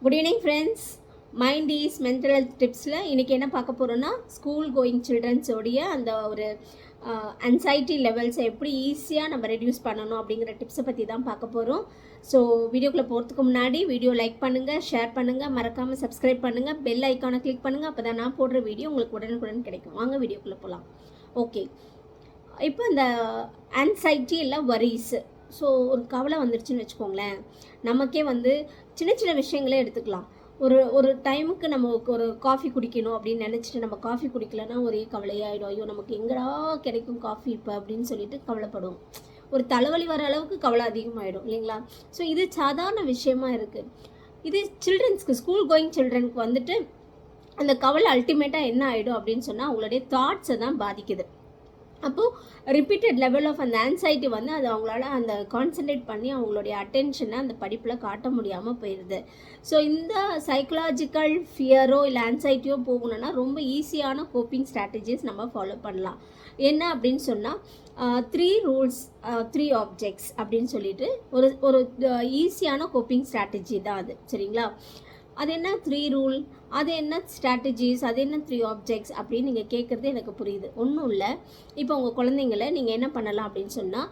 Good evening friends. Mind is mental health டிப்ஸில் இன்றைக்கி என்ன பார்க்க போகிறோன்னா, ஸ்கூல் கோயிங் சில்ட்ரன்ஸோடைய அந்த ஒரு அன்சைட்டி லெவல்ஸை எப்படி ஈஸியாக நம்ம ரெடியூஸ் பண்ணணும் அப்படிங்கிற டிப்ஸை பற்றி தான் பார்க்க போகிறோம். ஸோ வீடியோக்குள்ளே போகிறதுக்கு முன்னாடி வீடியோ லைக் பண்ணுங்கள், ஷேர் பண்ணுங்கள், மறக்காமல் சப்ஸ்கிரைப் பண்ணுங்கள், பெல் ஐக்கானை கிளிக் பண்ணுங்கள். அப்போ தான் நான் போடுற வீடியோ உங்களுக்கு உடனுக்குடன் கிடைக்கும். வாங்க வீடியோக்குள்ளே போகலாம். ஓகே, இப்போ இந்த ஆன்சைட்டி இல்லை வரிஸ், ஸோ ஒரு கவலை வந்துருச்சுன்னு வச்சுக்கோங்களேன். நமக்கே வந்து சின்ன சின்ன விஷயங்களே எடுத்துக்கலாம். ஒரு டைமுக்கு நம்ம ஒரு காஃபி குடிக்கணும் அப்படின்னு நினச்சிட்டு நம்ம காஃபி குடிக்கலன்னா ஒரே கவலையாகிடும். ஐயோ, நமக்கு எங்கடா கிடைக்கும் காஃபி இப்போ அப்படின்னு சொல்லிட்டு கவலைப்படுவோம். ஒரு தலைவலி வர அளவுக்கு கவலை அதிகமாகிடும் இல்லைங்களா? ஸோ இது சாதாரண விஷயமா இருக்குது. இது சில்ட்ரன்ஸ்க்கு, ஸ்கூல் கோயிங் சில்ட்ரனுக்கு வந்துட்டு அந்த கவலை அல்டிமேட்டாக என்ன ஆகிடும் அப்படின்னு சொன்னால் அவங்களுடைய தாட்ஸை தான் பாதிக்குது. அப்போது ரிப்பீட்டட் லெவல் ஆஃப் அந்த ஆன்சைட்டி வந்து அது அவங்களால அந்த கான்சன்ட்ரேட் பண்ணி அவங்களுடைய அட்டென்ஷனை அந்த படிப்பில் காட்ட முடியாமல் போயிடுது. ஸோ இந்த சைக்கலாஜிக்கல் ஃபியரோ இல்லை ஆன்சைட்டியோ போகணுன்னா ரொம்ப ஈஸியான கோப்பிங் ஸ்ட்ராட்டஜிஸ் நம்ம ஃபாலோ பண்ணலாம். என்ன அப்படின்னு சொன்னால் 3 ரூல்ஸ் 3 ஆப்ஜெக்ட்ஸ் அப்படின்னு சொல்லிட்டு ஒரு ஈஸியான கோப்பிங் ஸ்ட்ராட்டஜி தான் அது. சரிங்களா? அது என்ன 3 ரூல், அது என்ன ஸ்ட்ராட்டஜிஸ், அது என்ன 3 ஆப்ஜெக்ட்ஸ் அப்படின்னு நீங்கள் கேட்குறது எனக்கு புரியுது. ஒன்றும் இல்லை. இப்போ உங்கள் குழந்தைங்கள நீங்கள் என்ன பண்ணலாம் அப்படின்னு சொன்னால்,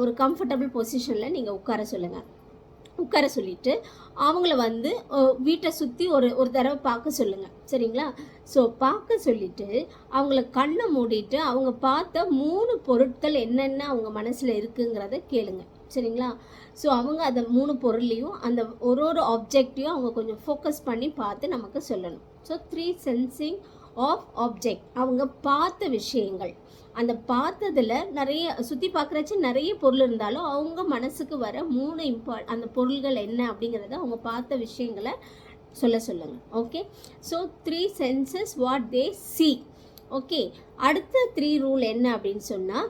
ஒரு கம்ஃபர்டபுள் பொசிஷனில் நீங்கள் உட்கார சொல்லுங்கள். உட்கார சொல்லிவிட்டு அவங்கள வந்து வீட்டை சுற்றி ஒரு தடவை பார்க்க சொல்லுங்கள். சரிங்களா? ஸோ பார்க்க சொல்லிவிட்டு அவங்கள கண்ணை மூடிட்டு அவங்க பார்த்த 3 பொருட்கள் என்னென்ன அவங்க மனசில் இருக்குங்கிறத கேளுங்க. சரிங்களா? ஸோ அவங்க அந்த 3 பொருள்லையும் அந்த ஒரு ஆப்ஜெக்டையும் அவங்க கொஞ்சம் ஃபோக்கஸ் பண்ணி பார்த்து நமக்கு சொல்லணும். ஸோ 3 சென்சிங் ஆஃப் ஆப்ஜெக்ட், அவங்க பார்த்த விஷயங்கள். அந்த பார்த்ததில் நிறைய சுற்றி பார்க்குறச்சு நிறைய பொருள் இருந்தாலும் அவங்க மனசுக்கு வர 3 அந்த பொருள்கள் என்ன அப்படிங்கிறத அவங்க பார்த்த விஷயங்களை சொல்லுங்கள். Okay, so 3 senses what they see. Okay, அடுத்த 3 ரூல் என்ன அப்படின்னு சொன்னால்,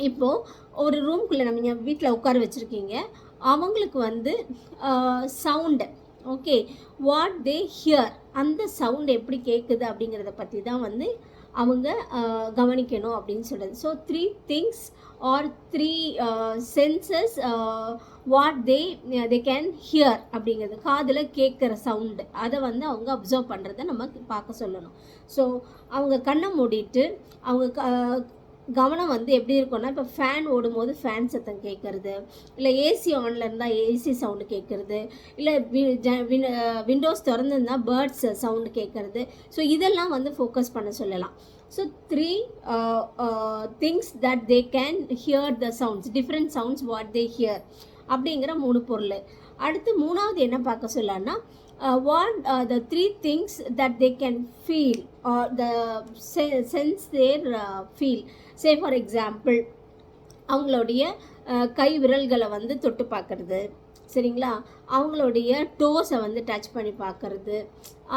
இப்போது ஒரு ரூம்குள்ளே நம்ம வீட்டில் உட்கார வச்சுருக்கீங்க. அவங்களுக்கு வந்து sound, okay, what they here, அந்த சவுண்ட் எப்படி கேட்குது அப்படிங்கிறத பற்றி தான் வந்து அவங்க கவனிக்கணும் அப்படின்னு சொல்கிறது. So 3 things are 3 senses what they can hear அப்படிங்கிறது, காதில் கேட்குற சவுண்டு, அதை வந்து அவங்க அப்சர்வ் பண்ணுறதை நம்ம பார்க்க சொல்லணும். ஸோ அவங்க கண்ணை மூடிட்டு அவங்க கவனம் வந்து எப்படி இருக்கும்னா, இப்போ ஃபேன் ஓடும்போது ஃபேன் சத்தம் கேட்குறது, இல்லை ஏசி ஆனில் இருந்தால் ஏசி சவுண்டு கேட்குறது, இல்லை விண்டோஸ் திறந்துருந்தால் பேர்ட்ஸ் சவுண்டு கேட்குறது. ஸோ இதெல்லாம் வந்து ஃபோக்கஸ் பண்ண சொல்லலாம். So 3 things that they can here the sounds, different sounds what they here அப்படிங்கிற 3 பொருள். அடுத்து 3வது என்ன பார்க்க சொல்லலாம்னா, what the 3 things that they can feel or the sense their feel. Say for example, அவங்களுடைய கை விரல்களை வந்து தொட்டு பார்க்குறது. சரிங்களா? அவங்களுடைய டோஸை வந்து டச் பண்ணி பார்க்குறது,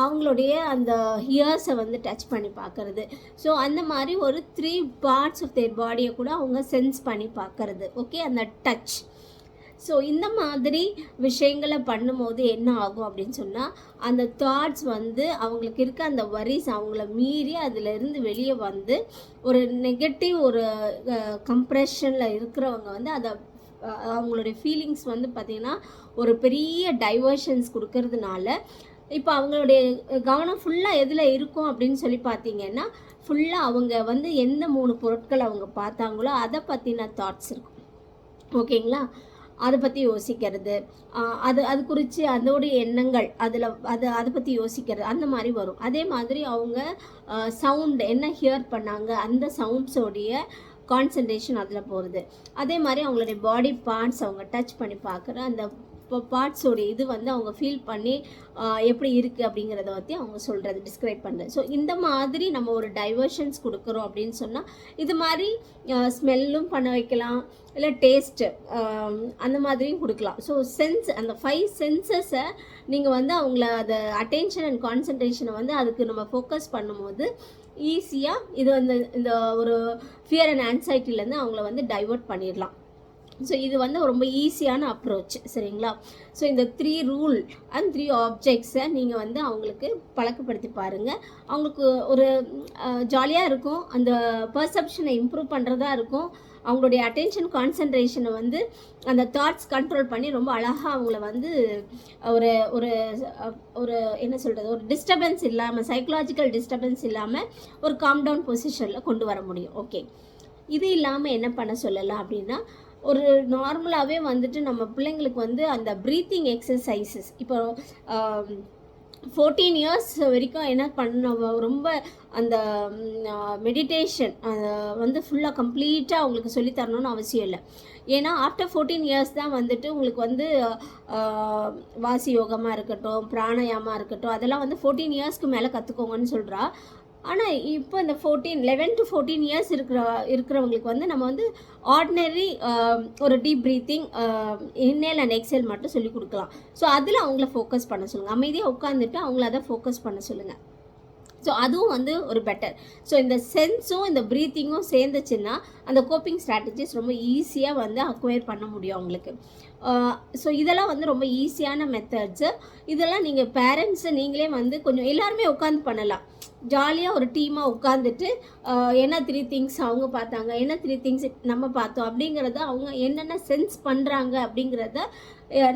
அவங்களுடைய அந்த ஹியர்ஸை வந்து டச் பண்ணி பார்க்குறது. ஸோ அந்த மாதிரி ஒரு 3 பார்ட்ஸ் ஆஃப் தேர் பாடியை கூட அவங்க சென்ஸ் பண்ணி பார்க்குறது. ஓகே, அந்த டச். ஸோ இந்த மாதிரி விஷயங்களை பண்ணும்போது என்ன ஆகும் அப்படின்னு சொன்னால், அந்த தாட்ஸ் வந்து அவங்களுக்கு இருக்க அந்த வரிஸ் அவங்கள மீறி அதிலிருந்து வெளியே வந்து ஒரு நெகட்டிவ் ஒரு கம்ப்ரெஷனில் இருக்கிறவங்க வந்து அதை அவங்களுடைய ஃபீலிங்ஸ் வந்து பார்த்திங்கன்னா ஒரு பெரிய டைவர்ஷன்ஸ் கொடுக்கறதுனால இப்போ அவங்களுடைய கவனம் ஃபுல்லாக எதில் இருக்கும் அப்படின்னு சொல்லி பார்த்தீங்கன்னா, ஃபுல்லாக அவங்க வந்து எந்த 3 பொருட்கள் அவங்க பார்த்தாங்களோ அதை பற்றின தாட்ஸ் இருக்கும். ஓகேங்களா? அதை பற்றி யோசிக்கிறது, அது குறித்து அதோடைய எண்ணங்கள், அதை பற்றி யோசிக்கிறது, அந்த மாதிரி வரும். அதே மாதிரி அவங்க சவுண்டு என்ன ஹியர் பண்ணாங்க அந்த சவுண்ட்ஸோடைய கான்சன்ட்ரேஷன் அதில் போகிறது. அதே மாதிரி அவங்களுடைய பாடி பார்ட்ஸ் அவங்க டச் பண்ணி பார்க்குற அந்த பார்ட்ஸோடைய இது வந்து அவங்க ஃபீல் பண்ணி எப்படி இருக்குது அப்படிங்கிறத பற்றி அவங்க சொல்கிறது, டிஸ்கிரைப் பண்ணுறது. ஸோ இந்த மாதிரி நம்ம ஒரு டைவர்ஷன்ஸ் கொடுக்குறோம் அப்படின்னு சொன்னால் இது மாதிரி ஸ்மெல்லும் பண்ண வைக்கலாம், இல்லை டேஸ்ட்டு அந்த மாதிரியும் கொடுக்கலாம். ஸோ அந்த 5 சென்சஸை நீங்கள் வந்து அவங்கள அதை அட்டென்ஷன் அண்ட் கான்சன்ட்ரேஷனை வந்து அதுக்கு நம்ம ஃபோக்கஸ் பண்ணும்போது ஈஸியாக இது வந்து இந்த ஒரு ஃபியர் அண்ட் ஆன்சைட்டிலேருந்து அவங்கள வந்து டைவர்ட் பண்ணிடலாம். ஸோ இது வந்து ரொம்ப ஈஸியான அப்ரோச், சரிங்களா? ஸோ இந்த 3 ரூல் அண்ட் 3 ஆப்ஜெக்ட்ஸை நீங்கள் வந்து அவங்களுக்கு பழக்கப்படுத்தி பாருங்கள். அவங்களுக்கு ஒரு ஜாலியாக இருக்கும், அந்த பர்செப்ஷனை இம்ப்ரூவ் பண்ணுறதா இருக்கும். அவங்களுடைய அட்டென்ஷன் கான்சன்ட்ரேஷனை வந்து அந்த தாட்ஸ் கண்ட்ரோல் பண்ணி ரொம்ப அழகாக அவங்கள வந்து ஒரு ஒரு ஒரு என்ன சொல்கிறது, ஒரு டிஸ்டர்பன்ஸ் இல்லாமல், சைக்கலாஜிக்கல் டிஸ்டர்பன்ஸ் இல்லாமல் ஒரு காம் டவுன் பொசிஷனில் கொண்டு வர முடியும். ஓகே, இது இல்லாமல் என்ன பண்ண சொல்லலாம் அப்படின்னா, ஒரு நார்மலாகவே வந்துட்டு நம்ம பிள்ளைங்களுக்கு வந்து அந்த ப்ரீத்திங் எக்ஸசைசஸ் இப்போ 14 இயர்ஸ் வரைக்கும் என்ன பண்ண ரொம்ப அந்த மெடிடேஷன் வந்து ஃபுல்லாக கம்ப்ளீட்டாக அவங்களுக்கு சொல்லித்தரணும்னு அவசியம் இல்லை. ஏன்னா ஆஃப்டர் 14 இயர்ஸ் தான் வந்துட்டு உங்களுக்கு வந்து வாசி யோகமாக இருக்கட்டும், பிராணாயாமா இருக்கட்டும், அதெல்லாம் வந்து 14 இயர்ஸ்க்கு மேலே கற்றுக்கோங்கன்னு சொல்கிறா. ஆனால் இப்போ இந்த 11 to 14 இயர்ஸ் இருக்கிறவங்களுக்கு வந்து நம்ம வந்து ஆர்டினரி ஒரு deep breathing, inhale and exhale மட்டும் சொல்லி கொடுக்கலாம். ஸோ அதில் அவங்கள ஃபோக்கஸ் பண்ண சொல்லுங்கள். அமைதியாக உட்காந்துட்டு அவங்கள அதை ஃபோக்கஸ் பண்ண சொல்லுங்கள். ஸோ அதுவும் வந்து ஒரு பெட்டர். ஸோ இந்த சென்ஸும் இந்த ப்ரீத்திங்கும் சேர்ந்துச்சுன்னா அந்த கோப்பிங் ஸ்ட்ராட்டஜிஸ் ரொம்ப ஈஸியாக வந்து அக்வயர் பண்ண முடியும் அவங்களுக்கு. ஸோ இதெல்லாம் வந்து ரொம்ப ஈஸியான மெத்தட்ஸு. இதெல்லாம் நீங்கள் பேரண்ட்ஸை நீங்களே வந்து கொஞ்சம் எல்லாருமே உட்காந்து பண்ணலாம். ஜாலியாக ஒரு டீமாக உட்காந்துட்டு என்ன 3 திங்ஸ் அவங்க பார்த்தாங்க, என்ன 3 திங்ஸ் நம்ம பார்த்தோம் அப்படிங்கிறத அவங்க என்னென்ன சென்ஸ் பண்ணுறாங்க அப்படிங்கிறத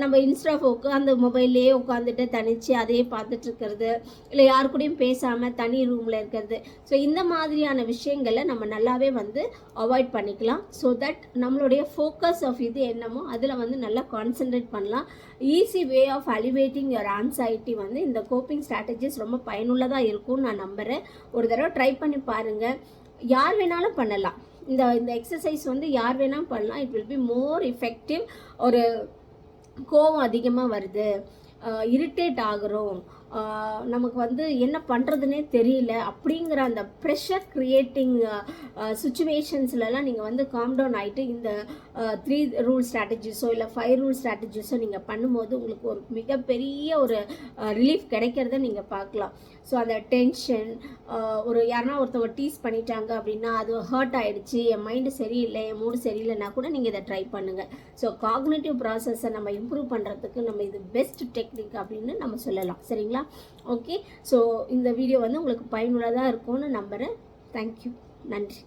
நம்ம இன்ஸ்டா ஆஃப் உட்காந்து மொபைல்லையே உட்காந்துட்டு தனித்து அதையே பார்த்துட்ருக்கிறது, இல்லை யாரு கூடயும் பேசாமல் தனி ரூமில் இருக்கிறது. ஸோ இந்த மாதிரியான விஷயங்களை நம்ம நல்லாவே வந்து அவாய்ட் பண்ணிக்கலாம். ஸோ தட் நம்மளுடைய ஃபோக்கஸ் ஆஃப் இது என்னமோ அதில் வந்து நல்லா கான்சென்ட்ரேட் பண்ணலாம். Easy way of alleviating your anxiety வந்து இந்த கோப்பிங் ஸ்ட்ராட்டஜிஸ் ரொம்ப பயனுள்ளதாக இருக்கும்னு நான் நம்புகிறேன். ஒரு தடவை ட்ரை பண்ணி பாருங்கள். யார் வேணாலும் பண்ணலாம். இந்த எக்ஸசைஸ் வந்து யார் வேணாலும் பண்ணலாம். It will be more effective. ஒரு கோவம் அதிகமாக வருது, இரிட்டேட் ஆகுறோம், நமக்கு வந்து என்ன பண்ணுறதுனே தெரியல அப்படிங்கிற அந்த ப்ரெஷர் க்ரியேட்டிங் சுச்சுவேஷன்ஸ்லலாம் நீங்கள் வந்து காம் டவுன் ஆகிட்டு இந்த 3 ரூல் ஸ்ட்ராட்டஜிஸோ இல்லை 5 ரூல் ஸ்ட்ராட்டஜிஸோ நீங்கள் பண்ணும்போது உங்களுக்கு ஒரு மிகப்பெரிய ஒரு ரிலீஃப் கிடைக்கிறத நீங்கள் பார்க்கலாம். ஸோ அந்த டென்ஷன், ஒரு யாருன்னா ஒருத்தவங்க டீஸ் பண்ணிட்டாங்க அப்படின்னா அது ஹர்ட் ஆகிடுச்சு, என் மைண்டு சரியில்லை, என் மூடு சரியில்லைன்னா கூட நீங்கள் இதை ட்ரை பண்ணுங்கள். ஸோ காக்னிட்டிவ் ப்ராசஸை நம்ம இம்ப்ரூவ் பண்ணுறதுக்கு நம்ம இது பெஸ்ட் டெக்னிக் அப்படின்னு நம்ம சொல்லலாம், சரிங்களா? ஓகே, ஸோ இந்த வீடியோ வந்து உங்களுக்கு பயனுள்ளதாக இருக்கும்னு நம்புகிறேன். தேங்க்யூ, நன்றி.